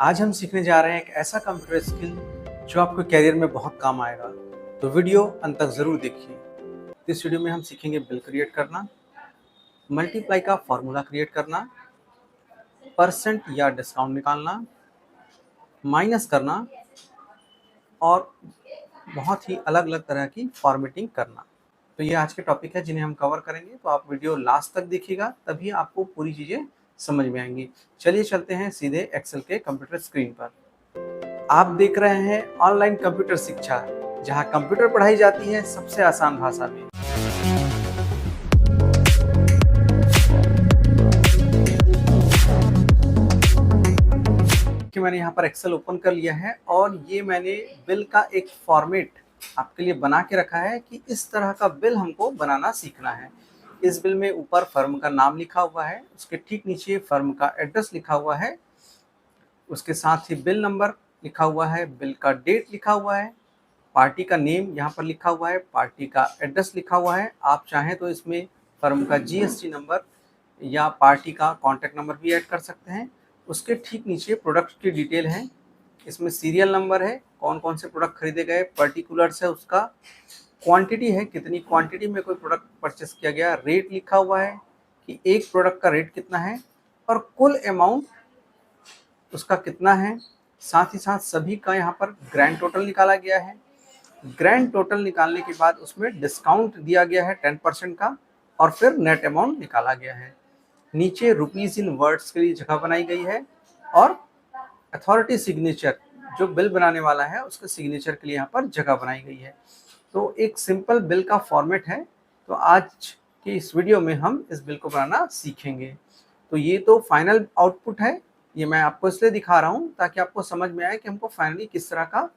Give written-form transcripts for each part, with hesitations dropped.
आज हम सीखने जा रहे हैं एक ऐसा कंप्यूटर स्किल जो आपको करियर में बहुत काम आएगा। तो वीडियो अंत तक ज़रूर देखिए। इस वीडियो में हम सीखेंगे बिल क्रिएट करना, मल्टीप्लाई का फॉर्मूला क्रिएट करना, परसेंट या डिस्काउंट निकालना, माइनस करना और बहुत ही अलग अलग तरह की फॉर्मेटिंग करना। तो ये आज के टॉपिक है जिन्हें हम कवर करेंगे। तो आप वीडियो लास्ट तक देखिएगा, तभी आपको पूरी चीज़ें समझ में आएंगी। चलिए चलते हैं सीधे एक्सेल के कंप्यूटर स्क्रीन पर। आप देख रहे हैं ऑनलाइन कंप्यूटर शिक्षा, जहां कंप्यूटर पढ़ाई जाती है सबसे आसान भाषा में। कि मैंने यहाँ पर एक्सेल ओपन कर लिया है और ये मैंने बिल का एक फॉर्मेट आपके लिए बना के रखा है कि इस तरह का बिल हमको बनाना सीखना है। इस बिल में ऊपर फर्म का नाम लिखा हुआ है, उसके ठीक नीचे फर्म का एड्रेस लिखा हुआ है, उसके साथ ही बिल नंबर लिखा हुआ है, बिल का डेट लिखा हुआ है, पार्टी का नेम यहाँ पर लिखा हुआ है, पार्टी का एड्रेस लिखा हुआ है। आप चाहें तो इसमें फर्म का जीएसटी नंबर या पार्टी का कॉन्टैक्ट नंबर भी ऐड कर सकते हैं। उसके ठीक नीचे प्रोडक्ट की डिटेल है, इसमें सीरियल नंबर है, कौन कौन से प्रोडक्ट खरीदे गए, पर्टिकुलर्स है उसका, क्वांटिटी है, कितनी क्वांटिटी में कोई प्रोडक्ट परचेस किया गया, रेट लिखा हुआ है कि एक प्रोडक्ट का रेट कितना है और कुल अमाउंट उसका कितना है। साथ ही साथ सभी का यहाँ पर ग्रैंड टोटल निकाला गया है। ग्रैंड टोटल निकालने के बाद उसमें डिस्काउंट दिया गया है 10% का और फिर नेट अमाउंट निकाला गया है। नीचे रुपीस इन वर्ड्स के लिए जगह बनाई गई है और अथॉरिटी सिग्नेचर, जो बिल बनाने वाला है उसके सिग्नेचर के लिए यहाँ पर जगह बनाई गई है। तो एक सिंपल बिल का फॉर्मेट है। तो आज के इस वीडियो में हम इस बिल को बनाना सीखेंगे। तो ये तो फाइनल आउटपुट है, ये मैं आपको इसलिए दिखा रहा हूँ ताकि आपको समझ में आए कि हमको फाइनली किस तरह का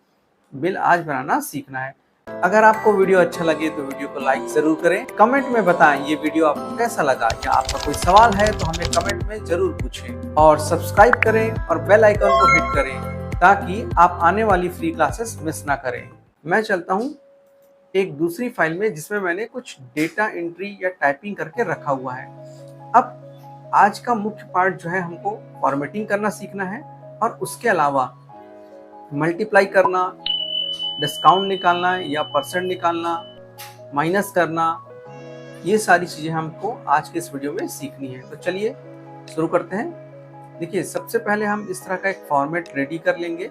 बिल आज बनाना सीखना है। अगर आपको वीडियो अच्छा लगे तो वीडियो को लाइक जरूर करें, कमेंट में बताएं ये वीडियो आपको कैसा लगा, या आपका कोई सवाल है तो हमें कमेंट में जरूर पूछें, और सब्सक्राइब करें और बेल आइकन को हिट करें ताकि आप आने वाली फ्री क्लासेस मिस ना करें। मैं चलता हूँ एक दूसरी फाइल में जिसमें मैंने कुछ डेटा एंट्री या टाइपिंग करके रखा हुआ है। अब आज का मुख्य पार्ट जो है हमको फॉर्मेटिंग करना सीखना है, और उसके अलावा मल्टीप्लाई करना, डिस्काउंट निकालना या परसेंट निकालना, माइनस करना, ये सारी चीज़ें हमको आज के इस वीडियो में सीखनी है। तो चलिए शुरू करते हैं। देखिए, सबसे पहले हम इस तरह का एक फॉर्मेट रेडी कर लेंगे।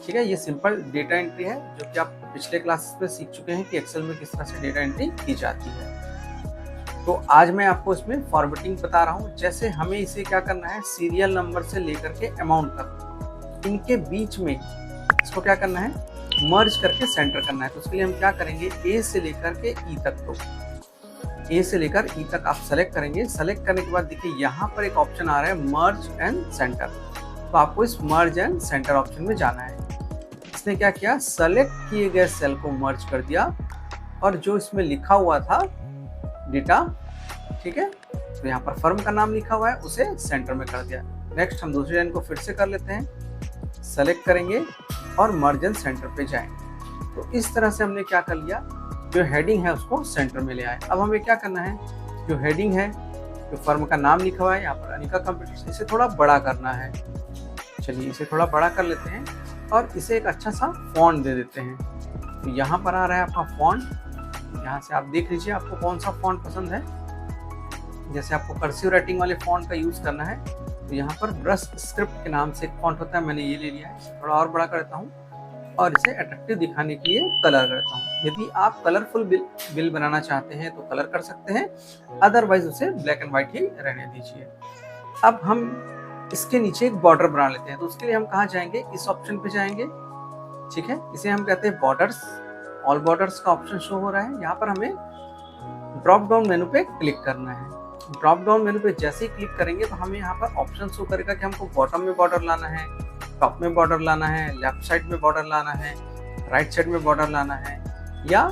ठीक है, ये सिंपल डेटा एंट्री है जो कि आप पिछले क्लासेस में सीख चुके हैं कि एक्सेल में किस तरह से डेटा एंट्री की जाती है। तो आज मैं आपको इसमें फॉर्मेटिंग बता रहा हूँ। जैसे हमें इसे क्या करना है, सीरियल नंबर से लेकर के अमाउंट तक, इनके बीच में इसको क्या करना है, मर्ज करके सेंटर करना है। तो उसके लिए हम क्या करेंगे, ए से लेकर के ई तक, तो ए से लेकर ई तक आप सेलेक्ट करेंगे। सेलेक्ट करने के बाद देखिए यहाँ पर एक ऑप्शन आ रहा है मर्ज एंड सेंटर। तो आपको इस मर्ज एंड सेंटर ऑप्शन में जाना है। इसने क्या किया, सेलेक्ट किए गए सेल को मर्ज कर दिया और जो इसमें लिखा हुआ था डेटा, ठीक है, तो यहाँ पर फर्म का नाम लिखा हुआ है उसे सेंटर में कर दिया। नेक्स्ट हम दूसरी लाइन को फिर से कर लेते हैं, सेलेक्ट करेंगे और मर्ज एंड सेंटर पे जाएंगे। तो इस तरह से हमने क्या कर लिया, जो हेडिंग है उसको सेंटर में ले आए। अब हमें क्या करना है, जो हेडिंग है, जो फर्म का नाम लिखा हुआ है यहाँ पर अनिका कंप्यूटर्स, इसे थोड़ा बड़ा करना है। चलिए इसे थोड़ा बड़ा कर लेते हैं और इसे एक अच्छा सा फॉन्ट दे देते हैं। तो यहाँ पर आ रहा है आपका फॉन्ट, यहाँ से आप देख लीजिए आपको कौन सा फॉन्ट पसंद है। जैसे आपको कर्सिव राइटिंग वाले फॉन्ट का यूज़ करना है तो यहाँ पर ब्रश स्क्रिप्ट के नाम से एक फॉन्ट होता है, मैंने ये ले लिया है। इसे थोड़ा और बड़ा करता हूँ और इसे अट्रैक्टिव दिखाने के लिए कलर करता हूँ। यदि आप कलरफुल बिल बनाना चाहते हैं तो कलर कर सकते हैं, अदरवाइज उसे ब्लैक एंड व्हाइट ही रहने दीजिए। अब हम इसके नीचे एक बॉर्डर बना लेते हैं। तो उसके लिए हम कहाँ जाएंगे, इस ऑप्शन पे जाएंगे। ठीक है, इसे हम कहते हैं बॉर्डर्स। ऑल बॉर्डर्स का ऑप्शन शो हो रहा है। यहाँ पर हमें ड्रॉप डाउन मेनू पे क्लिक करना है। ड्रॉप डाउन मेनू पे जैसे ही क्लिक करेंगे तो हमें यहाँ पर ऑप्शन शो करेगा कि हमको बॉटम में बॉर्डर लाना है, टॉप में बॉर्डर लाना है, लेफ्ट साइड में बॉर्डर लाना है, राइट साइड में बॉर्डर लाना है, या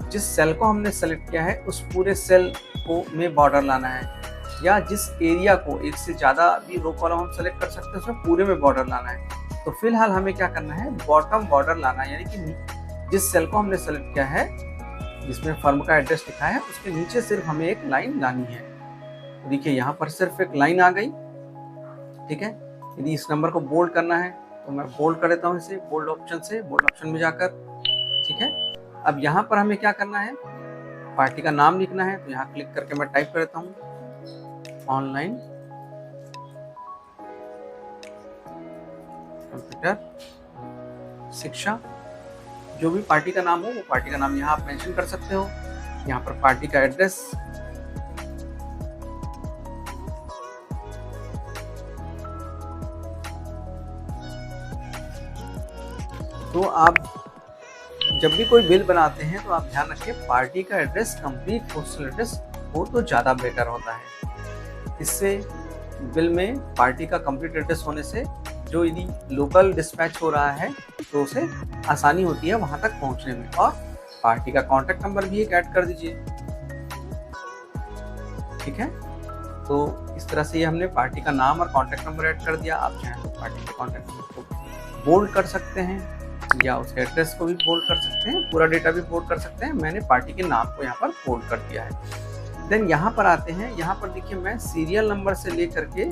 जिस सेल को हमने सेलेक्ट किया है उस पूरे सेल को में बॉर्डर लाना है, या जिस एरिया को, एक से ज़्यादा भी रो कॉलम हम सेलेक्ट कर सकते हैं, उसमें पूरे में बॉर्डर लाना है। तो फिलहाल हमें क्या करना है, बॉटम बॉर्डर लाना है, यानी कि जिस सेल को हमने सेलेक्ट किया है जिसमें फर्म का एड्रेस लिखा है उसके नीचे सिर्फ हमें एक लाइन लानी है। देखिए यहाँ पर सिर्फ एक लाइन आ गई। ठीक है, यदि इस नंबर को बोल्ड करना है तो मैं बोल्ड कर देता हूँ इसे बोल्ड ऑप्शन से, बोल्ड ऑप्शन में जाकर। ठीक है, अब यहाँ पर हमें क्या करना है, पार्टी का नाम लिखना है, तो यहाँ क्लिक करके मैं टाइप कर देता हूँ ऑनलाइन कंप्यूटर शिक्षा। जो भी पार्टी का नाम हो वो पार्टी का नाम यहाँ आप मेंशन कर सकते हो। यहाँ पर पार्टी का एड्रेस, तो आप जब भी कोई बिल बनाते हैं तो आप ध्यान रखिए पार्टी का एड्रेस कंप्लीट पोस्टल एड्रेस हो तो ज़्यादा बेटर होता है। इससे बिल में पार्टी का कंप्लीट एड्रेस होने से जो यदि लोकल डिस्पैच हो रहा है तो उसे आसानी होती है वहाँ तक पहुँचने में। और पार्टी का कॉन्टैक्ट नंबर भी एक ऐड कर दीजिए। ठीक है, तो इस तरह से ये हमने पार्टी का नाम और कॉन्टैक्ट नंबर ऐड कर दिया। आप चाहें तो पार्टी के कॉन्टैक्ट नंबर को बोल्ड कर सकते हैं या उसके एड्रेस को भी बोल्ड कर सकते हैं, पूरा डेटा भी बोल्ड कर सकते हैं। मैंने पार्टी के नाम को यहाँ पर बोल्ड कर दिया है। देन यहाँ पर आते हैं, यहाँ पर देखिए मैं सीरियल नंबर से लेकर के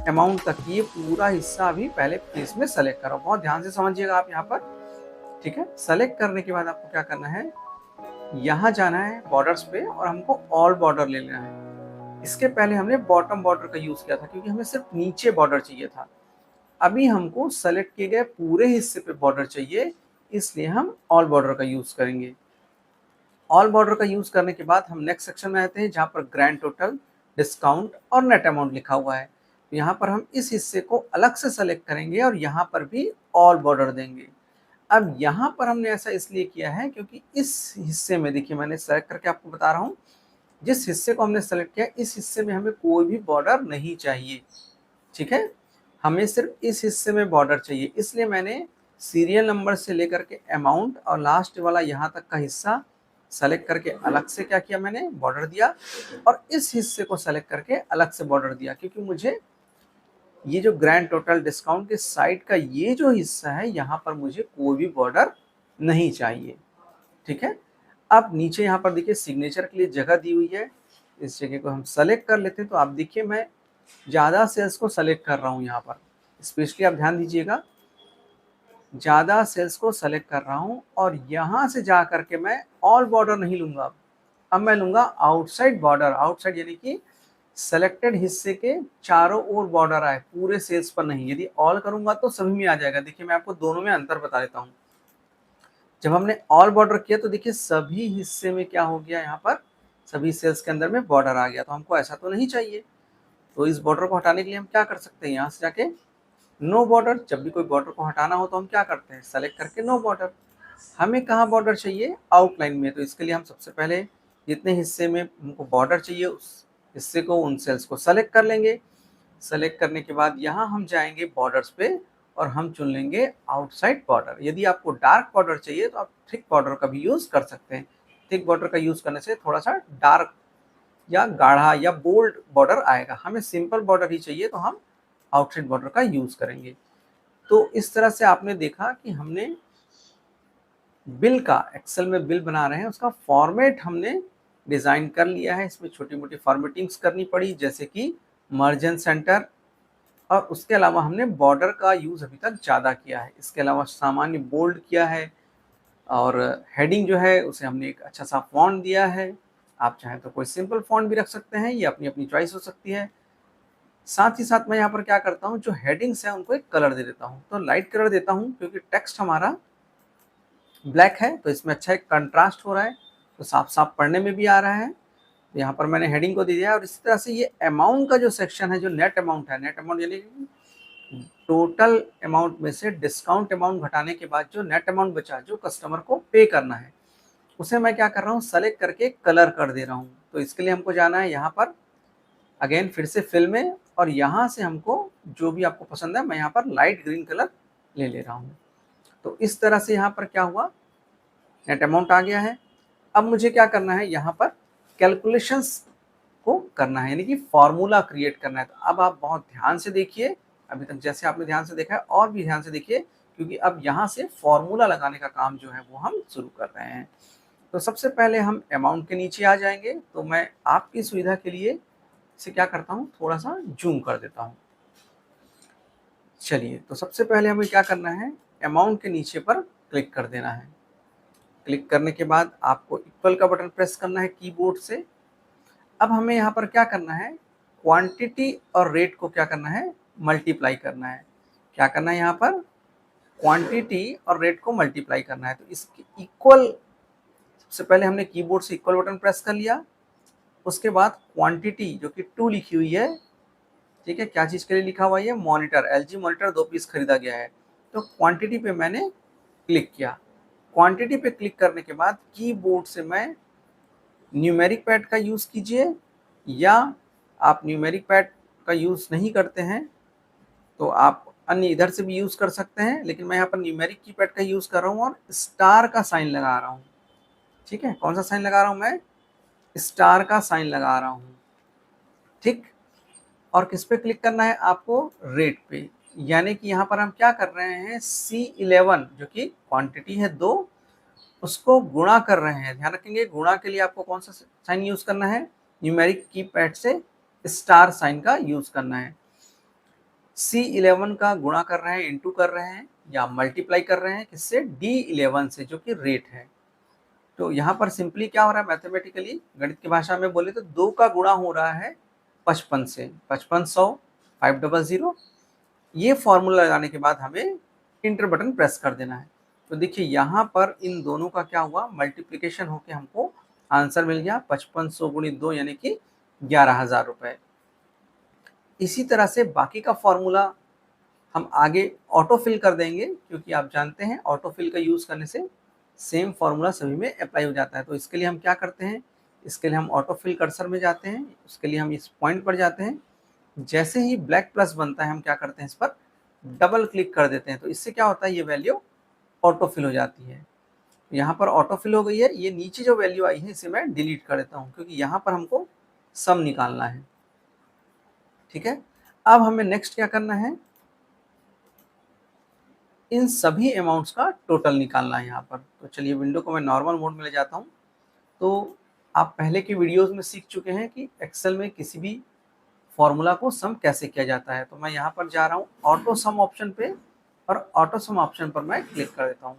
अमाउंट तक ये पूरा हिस्सा अभी पहले पेज में सेलेक्ट करो। बहुत ध्यान से समझिएगा आप यहाँ पर। ठीक है, सेलेक्ट करने के बाद आपको क्या करना है, यहाँ जाना है बॉर्डर्स पे और हमको ऑल बॉर्डर ले लेना है। इसके पहले हमने बॉटम बॉर्डर का यूज किया था क्योंकि हमें सिर्फ नीचे बॉर्डर चाहिए था। अभी हमको सेलेक्ट किए गए पूरे हिस्से पे बॉर्डर चाहिए, इसलिए हम ऑल बॉर्डर का यूज करेंगे। ऑल बॉर्डर का यूज करने के बाद हम नेक्स्ट सेक्शन में आते हैं जहाँ पर ग्रैंड टोटल, डिस्काउंट और नेट अमाउंट लिखा हुआ है। तो यहाँ पर हम इस हिस्से को अलग से सेलेक्ट करेंगे और यहाँ पर भी ऑल बॉर्डर देंगे। अब यहाँ पर हमने ऐसा इसलिए किया है क्योंकि इस हिस्से में देखिए मैंने सेलेक्ट करके आपको बता रहा हूँ, जिस हिस्से को हमने सेलेक्ट किया इस हिस्से में हमें कोई भी बॉर्डर नहीं चाहिए। ठीक है, हमें सिर्फ इस हिस्से में बॉर्डर चाहिए, इसलिए मैंने सीरियल नंबर से लेकर के अमाउंट और लास्ट वाला यहाँ तक का हिस्सा सेलेक्ट करके अलग से क्या किया, मैंने बॉर्डर दिया। और इस हिस्से को सेलेक्ट करके अलग से बॉर्डर दिया क्योंकि मुझे ये जो ग्रैंड टोटल डिस्काउंट के साइड का ये जो हिस्सा है यहाँ पर मुझे कोई भी बॉर्डर नहीं चाहिए। ठीक है, अब नीचे यहाँ पर देखिए सिग्नेचर के लिए जगह दी हुई है, इस जगह को हम सेलेक्ट कर लेते हैं। तो आप देखिए मैं ज़्यादा सेल्स को सेलेक्ट कर रहा हूँ, यहाँ पर स्पेशली आप ध्यान दीजिएगा, ज़्यादा सेल्स को सेलेक्ट कर रहा हूँ और यहाँ से जा करके मैं ऑल बॉर्डर नहीं लूँगा। अब मैं लूँगा आउटसाइड बॉर्डर। आउटसाइड यानी कि सेलेक्टेड हिस्से के चारों ओर बॉर्डर आए, पूरे सेल्स पर नहीं। यदि ऑल करूँगा तो सभी में आ जाएगा। देखिए मैं आपको दोनों में अंतर बता देता हूँ। जब हमने ऑल बॉर्डर किया तो देखिए सभी हिस्से में क्या हो गया, यहाँ पर सभी सेल्स के अंदर में बॉर्डर आ गया। तो हमको ऐसा तो नहीं चाहिए, तो इस बॉर्डर को हटाने के लिए हम क्या कर सकते हैं, यहाँ से जाके नो बॉर्डर। जब भी कोई बॉर्डर को हटाना हो तो हम क्या करते हैं, सेलेक्ट करके नो बॉर्डर। हमें कहाँ बॉर्डर चाहिए, आउटलाइन में। तो इसके लिए हम सबसे पहले जितने हिस्से में हमको बॉर्डर चाहिए उस हिस्से को, उन सेल्स को सेलेक्ट कर लेंगे। सेलेक्ट करने के बाद यहाँ हम जाएंगे बॉर्डर्स पे और हम चुन लेंगे आउटसाइड बॉर्डर। यदि आपको डार्क बॉर्डर चाहिए तो आप थिक बॉर्डर का भी यूज़ कर सकते हैं। थिक बॉर्डर का यूज़ करने से थोड़ा सा डार्क या गाढ़ा या बोल्ड बॉर्डर आएगा। हमें सिंपल बॉर्डर ही चाहिए तो हम आउटसाइड बॉर्डर का यूज़ करेंगे। तो इस तरह से आपने देखा कि हमने बिल का, एक्सेल में बिल बना रहे हैं उसका फॉर्मेट हमने डिज़ाइन कर लिया है। इसमें छोटी मोटी फॉर्मेटिंग्स करनी पड़ी जैसे कि मर्जन सेंटर, और उसके अलावा हमने बॉर्डर का यूज़ अभी तक ज़्यादा किया है। इसके अलावा सामान्य बोल्ड किया है और हेडिंग जो है उसे हमने एक अच्छा सा फॉन्ट दिया है। आप चाहें तो कोई सिंपल फॉन्ट भी रख सकते हैं, ये अपनी अपनी चॉइस हो सकती है। साथ ही साथ मैं यहाँ पर क्या करता हूँ, जो हेडिंग्स है उनको एक कलर दे देता हूँ। तो लाइट कलर देता हूँ क्योंकि टेक्स्ट हमारा ब्लैक है, तो इसमें अच्छा एक कंट्रास्ट हो रहा है, तो साफ साफ पढ़ने में भी आ रहा है। तो यहाँ पर मैंने हेडिंग को दे दिया। और इसी तरह से ये अमाउंट का जो सेक्शन है, जो नेट अमाउंट है, नेट अमाउंट यानी टोटल अमाउंट में से डिस्काउंट अमाउंट घटाने के बाद जो नेट अमाउंट बचा, जो कस्टमर को पे करना है, उसे मैं क्या कर रहा हूँ, सेलेक्ट करके कलर कर दे रहा हूँ। तो इसके लिए हमको जाना है यहाँ पर अगेन फिर से फिल में, और यहाँ से हमको जो भी आपको पसंद है, मैं यहाँ पर लाइट ग्रीन कलर ले ले रहा हूँ। तो इस तरह से यहाँ पर क्या हुआ, नेट अमाउंट आ गया है। अब मुझे क्या करना है, यहाँ पर कैलकुलेशंस को करना है, यानी कि फॉर्मूला क्रिएट करना है। तो अब आप बहुत ध्यान से देखिए, अभी तक जैसे आपने ध्यान से देखा है और भी ध्यान से देखिए, क्योंकि अब यहाँ से फॉर्मूला लगाने का काम जो है वो हम शुरू कर रहे हैं। तो सबसे पहले हम अमाउंट के नीचे आ जाएंगे। तो मैं आपकी सुविधा के लिए इसे क्या करता हूँ, थोड़ा सा जूम कर देता हूँ। चलिए, तो सबसे पहले हमें क्या करना है, अमाउंट के नीचे पर क्लिक कर देना है। क्लिक करने के बाद आपको इक्वल का बटन प्रेस करना है कीबोर्ड से। अब हमें यहाँ पर क्या करना है, क्वांटिटी और रेट को क्या करना है, मल्टीप्लाई करना है। क्या करना है यहाँ पर, क्वांटिटी और रेट को मल्टीप्लाई करना है। तो इसके इक्वल, सबसे पहले हमने कीबोर्ड से इक्वल बटन प्रेस कर लिया। उसके बाद क्वांटिटी जो कि 2 लिखी हुई है, ठीक है, क्या चीज़ के लिए लिखा हुआ है, ये मॉनिटर, एलजी मॉनिटर 2 पीस खरीदा गया है। तो क्वांटिटी पे मैंने क्लिक किया। क्वांटिटी पे क्लिक करने के बाद कीबोर्ड से मैं न्यूमेरिक पैड का यूज़ कीजिए, या आप न्यूमेरिक पैड का यूज़ नहीं करते हैं तो आप अन्य इधर से भी यूज़ कर सकते हैं, लेकिन मैं यहाँ पर न्यूमेरिक कीपैड का यूज़ कर रहा हूँ और स्टार का साइन लगा रहा हूँ। ठीक है, कौन सा साइन लगा रहा हूँ मैं, स्टार का साइन लगा रहा हूँ। ठीक, और किस पे क्लिक करना है आपको, रेट पे। यानी कि यहाँ पर हम क्या कर रहे हैं, C11 जो कि क्वांटिटी है 2, उसको गुणा कर रहे हैं। ध्यान रखेंगे, गुणा के लिए आपको कौन सा साइन यूज़ करना है, न्यूमेरिक कीपैड से स्टार साइन का यूज़ करना है। C11 का गुणा कर रहे हैं, इंटू कर रहे हैं या मल्टीप्लाई कर रहे हैं किससे, D11 से, जो कि रेट है। तो यहाँ पर सिंपली क्या हो रहा है, मैथमेटिकली गणित की भाषा में बोले तो 2 का गुणा हो रहा है 55 से, 5500 500। ये फॉर्मूला लगाने के बाद हमें इंटर बटन प्रेस कर देना है। तो देखिए यहाँ पर इन दोनों का क्या हुआ, मल्टीप्लिकेशन होके हमको आंसर मिल गया 5500 गुणित 2 यानी कि 11,000 रुपये। इसी तरह से बाकी का फॉर्मूला हम आगे ऑटो फिल कर देंगे, क्योंकि आप जानते हैं ऑटो फिल का यूज़ करने से सेम फॉर्मूला सभी में अप्लाई हो जाता है। तो इसके लिए हम क्या करते हैं, इसके लिए हम ऑटो फिल कर्सर में जाते हैं, उसके लिए हम इस पॉइंट पर जाते हैं। जैसे ही ब्लैक प्लस बनता है हम क्या करते हैं, इस पर डबल क्लिक कर देते हैं। तो इससे क्या होता है, ये वैल्यू ऑटो फिल हो जाती है। यहाँ पर ऑटो फिल हो गई है। ये नीचे जो वैल्यू आई है इसे मैं डिलीट कर देता हूँ, क्योंकि यहाँ पर हमको सम निकालना है। ठीक है, अब हमें नेक्स्ट क्या करना है, इन सभी अमाउंट्स का टोटल निकालना है यहाँ पर। तो चलिए विंडो को मैं नॉर्मल मोड में ले जाता हूँ। तो आप पहले की वीडियोस में सीख चुके हैं कि एक्सेल में किसी भी फॉर्मूला को सम कैसे किया जाता है। तो मैं यहाँ पर जा रहा हूँ ऑटो सम ऑप्शन पे, और ऑटो सम ऑप्शन पर मैं क्लिक कर देता हूँ।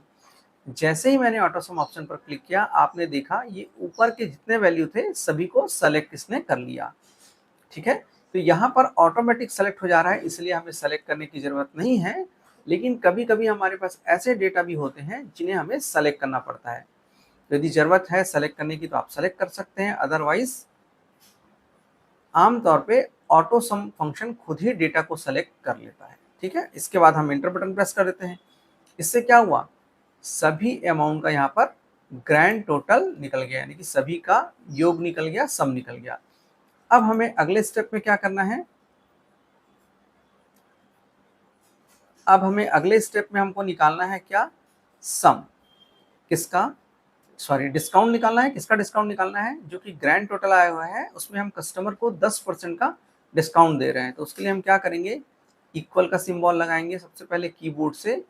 जैसे ही मैंने ऑटो सम ऑप्शन पर क्लिक किया, आपने देखा ये ऊपर के जितने वैल्यू थे सभी को सेलेक्ट इसने कर लिया। ठीक है, तो यहाँ पर ऑटोमेटिक सेलेक्ट हो जा रहा है, इसलिए हमें सेलेक्ट करने की ज़रूरत नहीं है। लेकिन कभी कभी हमारे पास ऐसे डेटा भी होते हैं जिन्हें हमें सेलेक्ट करना पड़ता है। तो यदि ज़रूरत है सेलेक्ट करने की तो आप सेलेक्ट कर सकते हैं, अदरवाइज आमतौर पे ऑटो सम फंक्शन खुद ही डेटा को सेलेक्ट कर लेता है। ठीक है, इसके बाद हम इंटर बटन प्रेस कर देते हैं। इससे क्या हुआ, सभी अमाउंट का यहाँ पर ग्रैंड टोटल निकल गया, यानी कि सभी का योग निकल गया, सम निकल गया। अब हमें अगले स्टेप में क्या करना है, अब हमें अगले स्टेप में हमको निकालना है क्या, सम, किसका, सॉरी डिस्काउंट निकालना है। किसका डिस्काउंट निकालना है, जो कि ग्रैंड टोटल आया हुआ है उसमें हम कस्टमर को 10% का डिस्काउंट दे रहे हैं। तो उसके लिए हम क्या करेंगे, इक्वल का सिंबल लगाएंगे सबसे पहले कीबोर्ड से,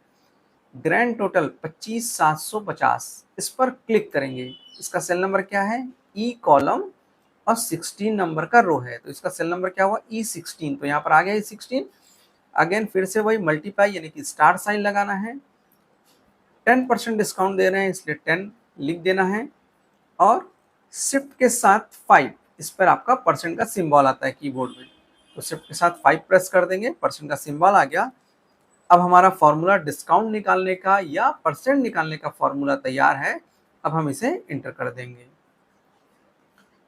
ग्रैंड टोटल 25,750 इस पर क्लिक करेंगे। इसका सेल नंबर क्या है, ई कॉलम, और 16 नंबर का रो है, तो इसका सेल नंबर क्या हुआ, E16। तो यहाँ पर आ गया E16। अगेन फिर से वही मल्टीप्लाई यानी कि स्टार साइन लगाना है। 10% डिस्काउंट दे रहे हैं इसलिए 10 लिख देना है, और शिफ्ट के साथ 5 इस पर आपका परसेंट का सिंबल आता है कीबोर्ड में। तो शिफ्ट के साथ 5 प्रेस कर देंगे, परसेंट का सिंबल आ गया। अब हमारा फॉर्मूला डिस्काउंट निकालने का या परसेंट निकालने का फॉर्मूला तैयार है। अब हम इसे इंटर कर देंगे।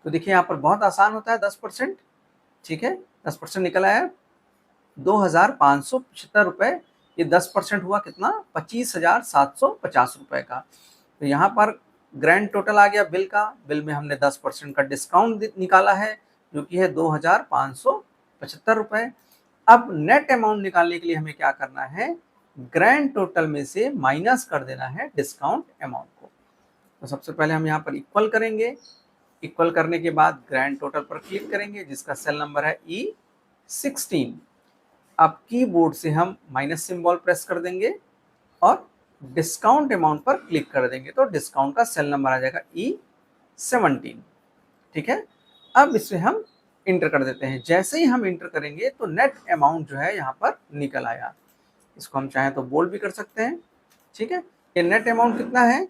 तो देखिए यहाँ पर बहुत आसान होता है 10%। ठीक है, 10% निकल आया 2,575 रुपये। ये 10% हुआ कितना, 25,750 रुपये का। तो यहाँ पर ग्रैंड टोटल आ गया बिल का, बिल में हमने 10% का डिस्काउंट निकाला है जो कि है 2,575 रुपये। अब नेट अमाउंट निकालने के लिए हमें क्या करना है, ग्रैंड टोटल में से माइनस कर देना है डिस्काउंट अमाउंट को। तो सबसे पहले हम यहाँ पर इक्वल करेंगे। इक्वल करने के बाद ग्रैंड टोटल पर क्लिक करेंगे जिसका सेल नंबर है E16। अब कीबोर्ड से हम माइनस सिंबल प्रेस कर देंगे और डिस्काउंट अमाउंट पर क्लिक कर देंगे, तो डिस्काउंट का सेल नंबर आ जाएगा E17। ठीक है, अब इसे हम इंटर कर देते हैं। जैसे ही हम इंटर करेंगे तो नेट अमाउंट जो है यहाँ पर निकल आया। इसको हम चाहें तो बोल्ड भी कर सकते हैं, ठीक है। ये नेट अमाउंट कितना है,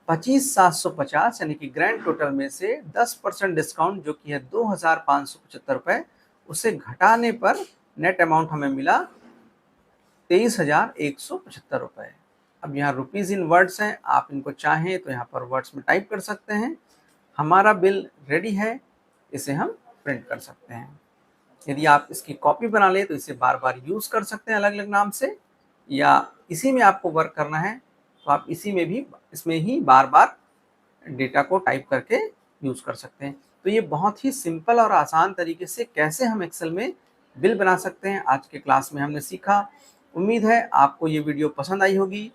25,750, यानी कि ग्रैंड टोटल में से 10% डिस्काउंट जो कि है 2,575 रुपए, उसे घटाने पर नेट अमाउंट हमें मिला 23,175 रुपए। अब यहाँ रुपीज़ इन वर्ड्स हैं, आप इनको चाहें तो यहाँ पर वर्ड्स में टाइप कर सकते हैं। हमारा बिल रेडी है, इसे हम प्रिंट कर सकते हैं। यदि आप इसकी कॉपी बना लें तो इसे बार बार यूज़ कर सकते हैं अलग अलग नाम से, या इसी में आपको वर्क करना है तो आप इसमें ही बार बार डेटा को टाइप करके यूज़ कर सकते हैं। तो ये बहुत ही सिंपल और आसान तरीके से कैसे हम एक्सेल में बिल बना सकते हैं, आज के क्लास में हमने सीखा। उम्मीद है आपको ये वीडियो पसंद आई होगी।